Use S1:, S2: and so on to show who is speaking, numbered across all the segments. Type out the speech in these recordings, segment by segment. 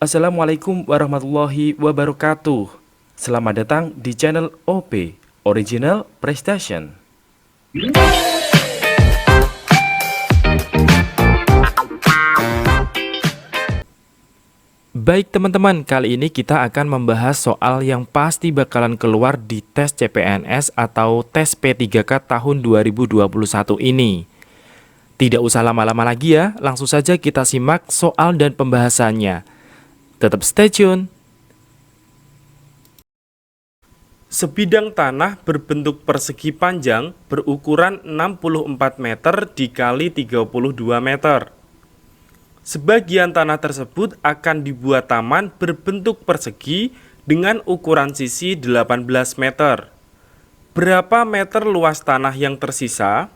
S1: Assalamualaikum warahmatullahi wabarakatuh. Selamat datang di channel OP, Original Prestation. Baik teman-teman, kali ini kita akan membahas soal yang pasti bakalan keluar di tes CPNS atau tes P3K tahun 2021 ini. Tidak usah lama-lama lagi ya, langsung saja kita simak soal dan pembahasannya. Tetap stay tune. Sebidang tanah berbentuk persegi panjang berukuran 64 meter dikali 32 meter. Sebagian tanah tersebut akan dibuat taman berbentuk persegi dengan ukuran sisi 18 meter. Berapa meter luas tanah yang tersisa?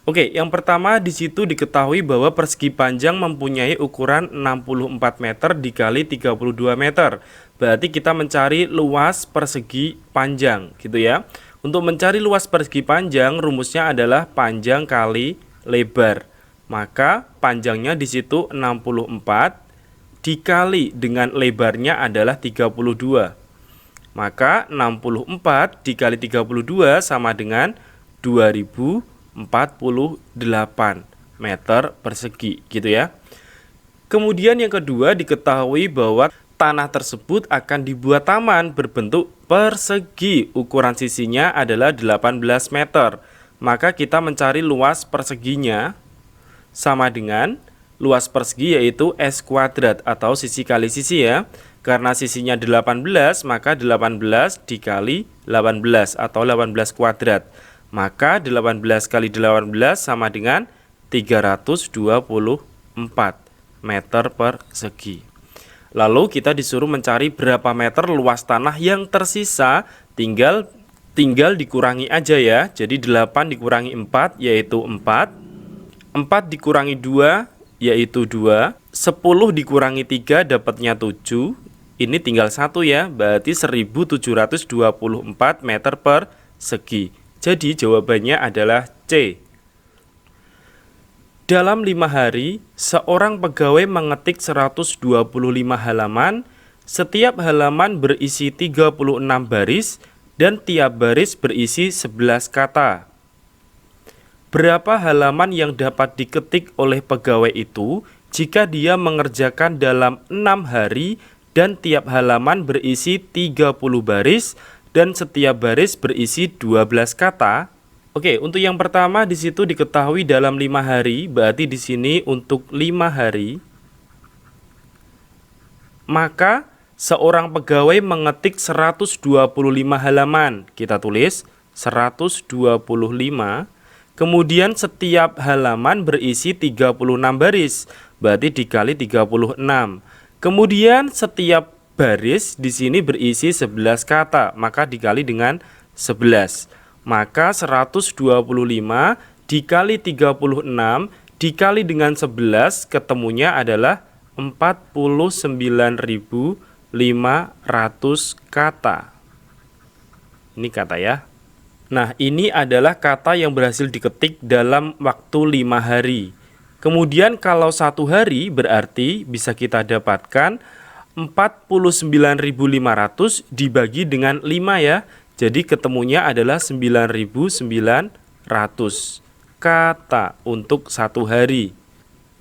S1: Oke, yang pertama di situ diketahui bahwa persegi panjang mempunyai ukuran 64 meter dikali 32 meter. Berarti kita mencari luas persegi panjang, gitu ya. Untuk mencari luas persegi panjang, rumusnya adalah panjang kali lebar. Maka panjangnya di situ 64 dikali dengan lebarnya adalah 32. Maka 64 dikali 32 sama dengan 2048 meter persegi, gitu ya. Kemudian yang kedua diketahui bahwa tanah tersebut akan dibuat taman berbentuk persegi. Ukuran sisinya adalah 18 meter. Maka kita mencari luas perseginya sama dengan luas persegi yaitu S kuadrat atau sisi kali sisi ya. Karena sisinya 18 maka 18 dikali 18 atau 18 kuadrat. Maka 18 kali 18 sama dengan 324 meter persegi. Lalu kita disuruh mencari berapa meter luas tanah yang tersisa. Tinggal dikurangi aja ya. Jadi 8 dikurangi 4 yaitu 4. 4 dikurangi 2 yaitu 2. 10 dikurangi 3 dapatnya 7. Ini tinggal 1 ya, berarti 1724 meter persegi. Jadi jawabannya adalah C. Dalam 5 hari, seorang pegawai mengetik 125 halaman. Setiap halaman berisi 36 baris dan tiap baris berisi 11 kata. Berapa halaman yang dapat diketik oleh pegawai itu jika dia mengerjakan dalam 6 hari dan tiap halaman berisi 30 baris dan setiap baris berisi 12 kata? Oke, untuk yang pertama di situ diketahui dalam 5 hari, berarti di sini untuk 5 hari. Maka seorang pegawai mengetik 125 halaman. Kita tulis 125. Kemudian setiap halaman berisi 36 baris, berarti dikali 36. Kemudian setiap baris di sini berisi 11 kata, maka dikali dengan 11. Maka 125 dikali 36 dikali dengan 11 ketemunya adalah 49.500 kata. Ini kata ya. Nah, ini adalah kata yang berhasil diketik dalam waktu 5 hari. Kemudian kalau 1 hari berarti bisa kita dapatkan 49.500 dibagi dengan 5 ya. Jadi ketemunya adalah 9.900 kata untuk 1 hari.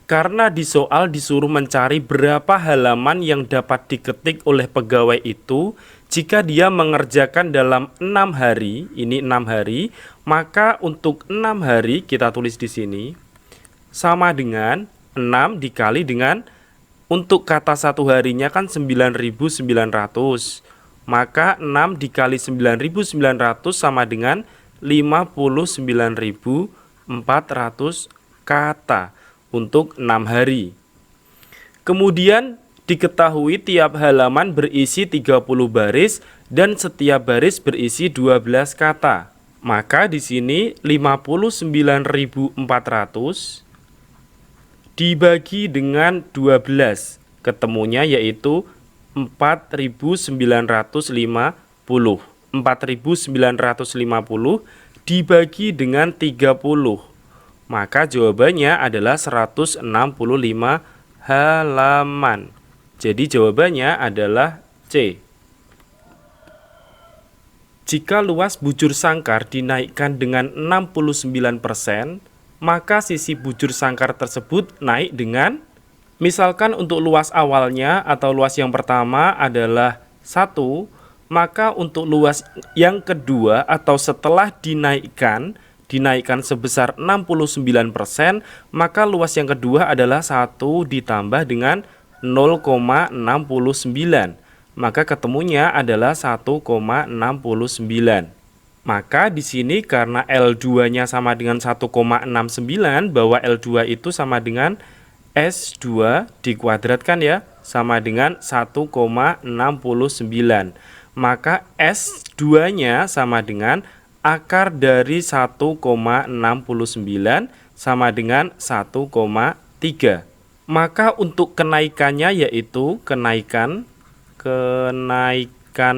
S1: Karena di soal disuruh mencari berapa halaman yang dapat diketik oleh pegawai itu jika dia mengerjakan dalam 6 hari, ini 6 hari, maka untuk 6 hari kita tulis di sini sama dengan 6 dikali dengan untuk kata 1 harinya kan 9.900. Maka 6 dikali 9.900 sama dengan 59.400 kata untuk 6 hari. Kemudian diketahui tiap halaman berisi 30 baris dan setiap baris berisi 12 kata. Maka di sini 59.400 dibagi dengan 12. Ketemunya yaitu 4.950. 4.950 dibagi dengan 30. Maka jawabannya adalah 165 halaman. Jadi jawabannya adalah C. Jika luas bujur sangkar dinaikkan dengan 69%, maka sisi bujur sangkar tersebut naik dengan, misalkan untuk luas awalnya atau luas yang pertama adalah 1, maka untuk luas yang kedua atau setelah dinaikkan sebesar 69%, maka luas yang kedua adalah 1 ditambah dengan 0,69. Maka ketemunya adalah 1,69. Maka di sini karena L2-nya sama dengan 1,69, bahwa L2 itu sama dengan S2 dikuadratkan ya, sama dengan 1,69. Maka S2-nya sama dengan akar dari 1,69 sama dengan 1,3. Maka untuk kenaikannya yaitu kenaikan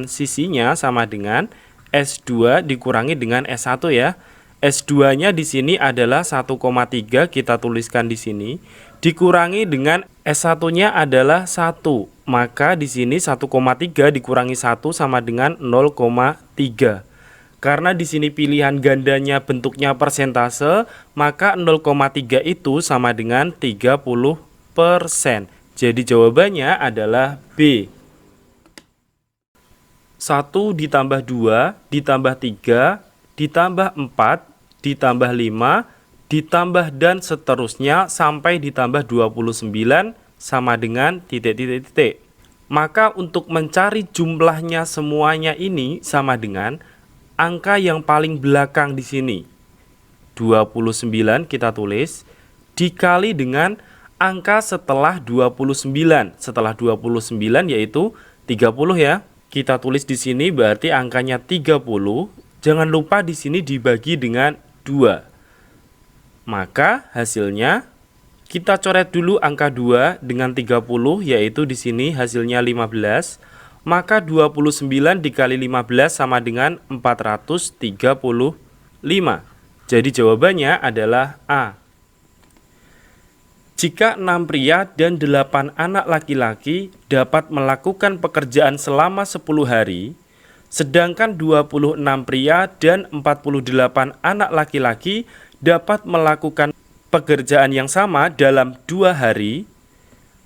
S1: sisinya sama dengan S2 dikurangi dengan S1 ya. S2-nya di sini adalah 1,3, kita tuliskan di sini, dikurangi dengan S1-nya adalah 1. Maka di sini 1,3 dikurangi 1 sama dengan 0,3. Karena di sini pilihan gandanya bentuknya persentase, maka 0,3 itu sama dengan 30%. Jadi jawabannya adalah B. 1 ditambah 2 ditambah 3 ditambah 4 ditambah 5 ditambah dan seterusnya sampai ditambah 29 sama dengan titik. Maka untuk mencari jumlahnya semuanya ini sama dengan angka yang paling belakang di sini. 29 kita tulis dikali dengan angka setelah 29. Setelah 29 yaitu 30 ya. Kita tulis di sini berarti angkanya 30. Jangan lupa di sini dibagi dengan 2. Maka hasilnya kita coret dulu angka 2 dengan 30 yaitu di sini hasilnya 15. Maka 29 dikali 15 sama dengan 435. Jadi jawabannya adalah A. Jika 6 pria dan 8 anak laki-laki dapat melakukan pekerjaan selama 10 hari, sedangkan 26 pria dan 48 anak laki-laki dapat melakukan pekerjaan yang sama dalam 2 hari,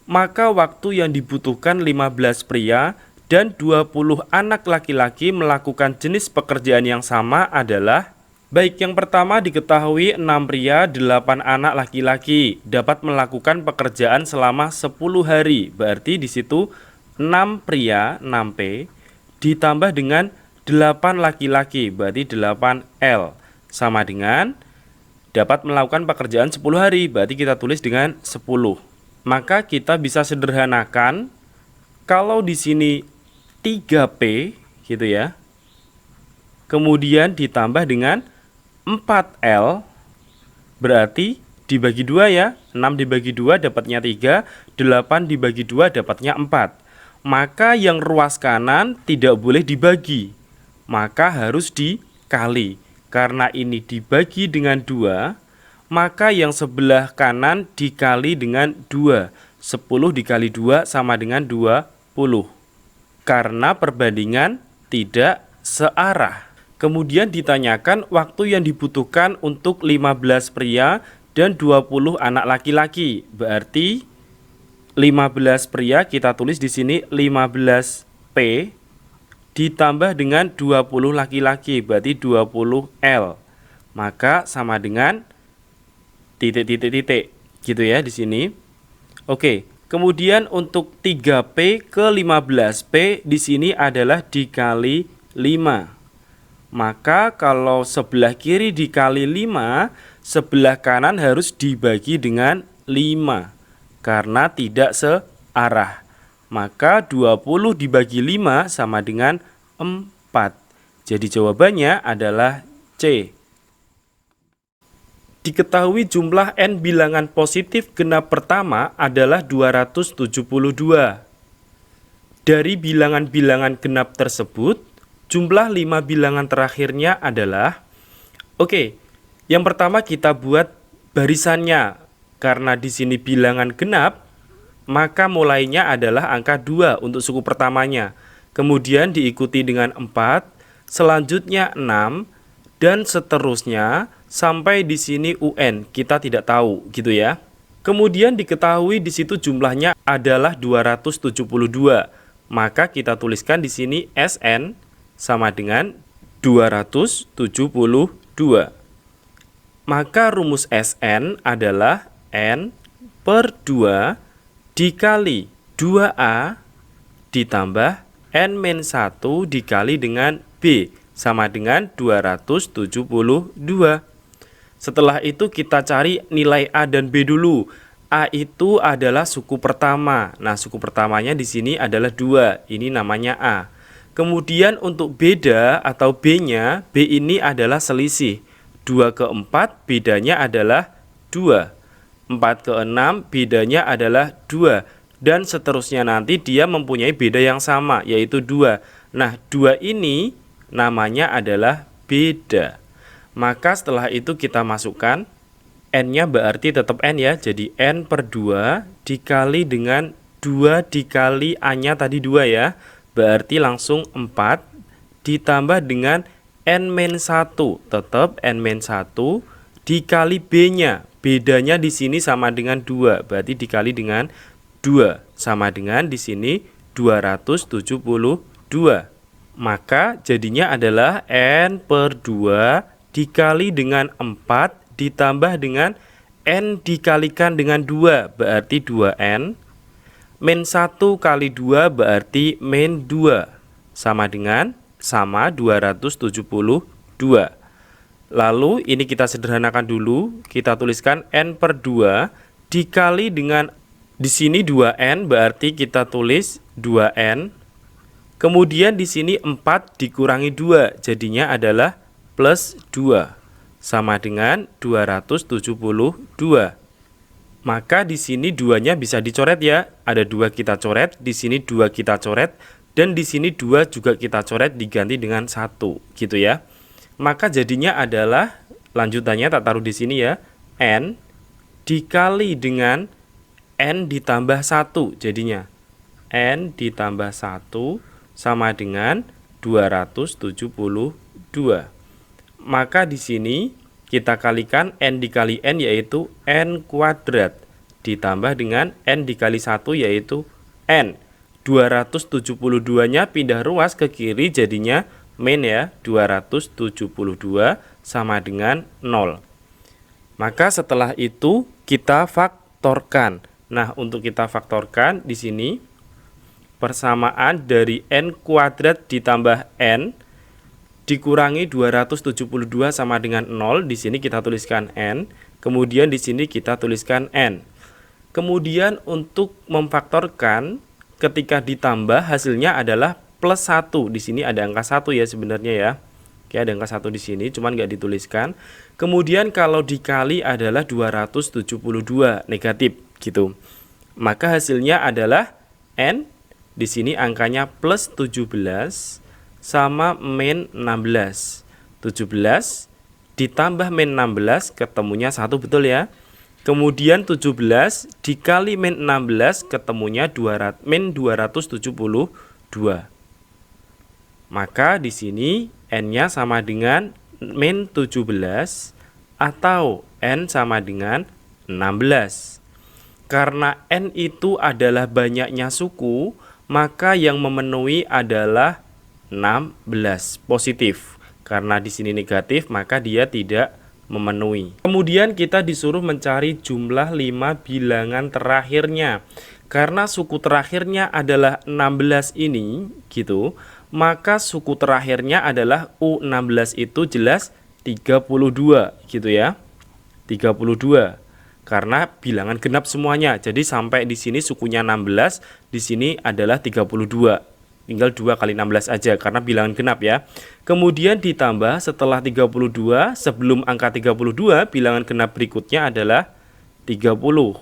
S1: maka waktu yang dibutuhkan 15 pria dan 20 anak laki-laki melakukan jenis pekerjaan yang sama adalah, baik, yang pertama diketahui 6 pria, 8 anak laki-laki dapat melakukan pekerjaan selama 10 hari. Berarti di situ 6 pria, 6P, ditambah dengan 8 laki-laki, berarti 8L. Sama dengan dapat melakukan pekerjaan 10 hari, berarti kita tulis dengan 10. Maka kita bisa sederhanakan, kalau di sini 3P, gitu ya, kemudian ditambah dengan 4L, berarti dibagi 2 ya, 6 dibagi 2 dapatnya 3, 8 dibagi 2 dapatnya 4. Maka yang ruas kanan tidak boleh dibagi, maka harus dikali. Karena ini dibagi dengan 2, maka yang sebelah kanan dikali dengan 2. 10 dikali 2 sama dengan 20. Karena perbandingan tidak searah. Kemudian ditanyakan waktu yang dibutuhkan untuk 15 pria dan 20 anak laki-laki. Berarti 15 pria kita tulis di sini 15P ditambah dengan 20 laki-laki, berarti 20L. Maka sama dengan titik. Gitu ya di sini. Oke, kemudian untuk 3P ke 15P di sini adalah dikali 5. Maka kalau sebelah kiri dikali 5, sebelah kanan harus dibagi dengan 5 karena tidak searah. Maka 20 dibagi 5 sama dengan 4. Jadi jawabannya adalah C. Diketahui jumlah N bilangan positif genap pertama adalah 272. Dari bilangan-bilangan genap tersebut, jumlah 5 bilangan terakhirnya adalah, yang pertama kita buat barisannya. Karena di sini bilangan genap, maka mulainya adalah angka 2 untuk suku pertamanya. Kemudian diikuti dengan 4, selanjutnya 6, dan seterusnya sampai di sini UN. Kita tidak tahu gitu ya. Kemudian diketahui di situ jumlahnya adalah 272. Maka kita tuliskan di sini SN sama dengan 272. Maka rumus SN adalah N per 2 dikali 2A ditambah N-1 dikali dengan B sama dengan 272. Setelah itu kita cari nilai A dan B dulu. A itu adalah suku pertama. Nah, suku pertamanya di sini adalah 2. Ini namanya A. Kemudian untuk beda atau B-nya, B ini adalah selisih. 2 ke 4 bedanya adalah 2. 4 ke 6 bedanya adalah 2. Dan seterusnya nanti dia mempunyai beda yang sama, yaitu 2. Nah, 2 ini namanya adalah beda. Maka setelah itu kita masukkan N-nya berarti tetap N ya. Jadi N per 2 dikali dengan 2 dikali A-nya tadi 2 ya. Berarti langsung 4 ditambah dengan N-1. Tetap N-1 dikali B-nya. Bedanya di sini sama dengan 2. Berarti dikali dengan 2. Sama dengan di sini 272. Maka jadinya adalah N per 2 dikali dengan 4 ditambah dengan N dikalikan dengan 2 berarti 2N. Min 1 kali 2 berarti min 2 sama 272. Lalu ini kita sederhanakan dulu. Kita tuliskan N per 2 dikali dengan di sini 2N berarti kita tulis 2N. Kemudian di sini 4 dikurangi 2 jadinya adalah plus 2 sama dengan 272. Maka di sini 2-nya bisa dicoret ya. Ada 2 kita coret, di sini 2 kita coret, dan di sini 2 juga kita coret diganti dengan 1 gitu ya. Maka jadinya adalah lanjutannya tak taruh di sini ya. N dikali dengan N ditambah 1 jadinya. N ditambah 1 sama dengan 272. Maka di sini kita kalikan N dikali N yaitu N kuadrat ditambah dengan N dikali 1 yaitu N. 272-nya pindah ruas ke kiri jadinya min ya, 272 sama dengan 0. Maka setelah itu kita faktorkan. Nah, untuk kita faktorkan di sini persamaan dari N kuadrat ditambah N dikurangi 272 sama dengan 0. Di sini kita tuliskan N. Kemudian di sini kita tuliskan N. Kemudian untuk memfaktorkan ketika ditambah hasilnya adalah plus 1. Di sini ada angka 1 ya sebenarnya ya. Oke, ada angka 1 di sini cuman nggak dituliskan. Kemudian kalau dikali adalah 272 negatif gitu. Maka hasilnya adalah N. Di sini angkanya plus 17 sama min 16. 17 ditambah min 16 ketemunya 1 betul ya. Kemudian 17 dikali min 16 ketemunya min 272. Maka di sini N-nya sama dengan min 17 atau N sama dengan 16. Karena N itu adalah banyaknya suku, maka yang memenuhi adalah 16 positif. Karena di sini negatif, maka dia tidak memenuhi. Kemudian kita disuruh mencari jumlah 5 bilangan terakhirnya. Karena suku terakhirnya adalah 16 ini gitu, maka suku terakhirnya adalah U16 itu jelas 32 gitu ya. 32. Karena bilangan genap semuanya. Jadi sampai di sini sukunya 16, di sini adalah 32. Tinggal 2 kali 16 aja karena bilangan genap ya. Kemudian ditambah setelah 32, sebelum angka 32, bilangan genap berikutnya adalah 30.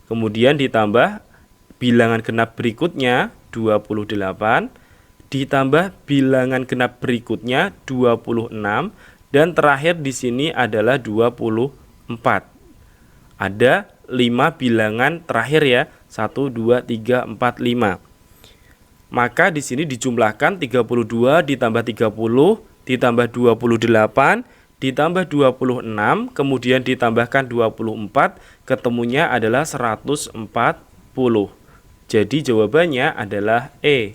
S1: Kemudian ditambah bilangan genap berikutnya 28, ditambah bilangan genap berikutnya 26, dan terakhir di sini adalah 24. Ada 5 bilangan terakhir ya. 1, 2, 3, 4, 5. Maka di sini dijumlahkan 32 ditambah 30 ditambah 28 ditambah 26, kemudian ditambahkan 24, ketemunya adalah 140. Jadi jawabannya adalah E.